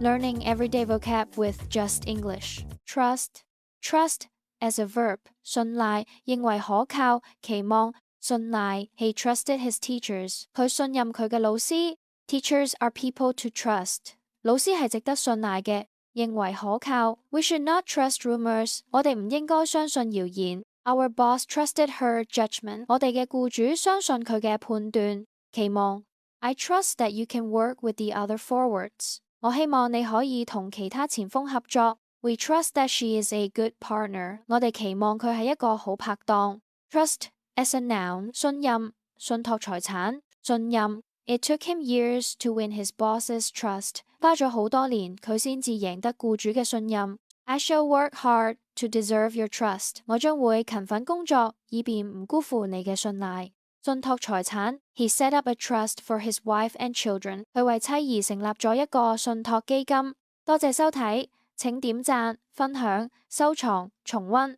learning everyday vocab with Just English. Trust as a verb 信賴，認為可靠，期望，信賴。He trusted his teachers. 佢信任佢嘅老師。Teachers are people to trust. 老師係值得信賴嘅，認為可靠。We should not trust rumors. 我哋唔應該相信謠言。Our boss trusted her judgment. 我哋嘅僱主相信佢嘅判斷。期望。I trust that you can work with the other forwards. 我希望你可以同其他前鋒合作。We trust that she is a good partner. 我哋期望佢係一個好拍檔。Trust as a noun 信任，信託財產，信任。It took him years to win his boss's trust. 花咗好多年，佢先至贏得僱主嘅信任。I shall work hard to deserve your trust. 我將會勤奮工作，以便唔辜負你嘅信賴。信託財產 He set up a trust for his wife and children. 佢為妻兒成立咗一個信託基金。多謝收睇，請點讚、分享、收藏、重溫。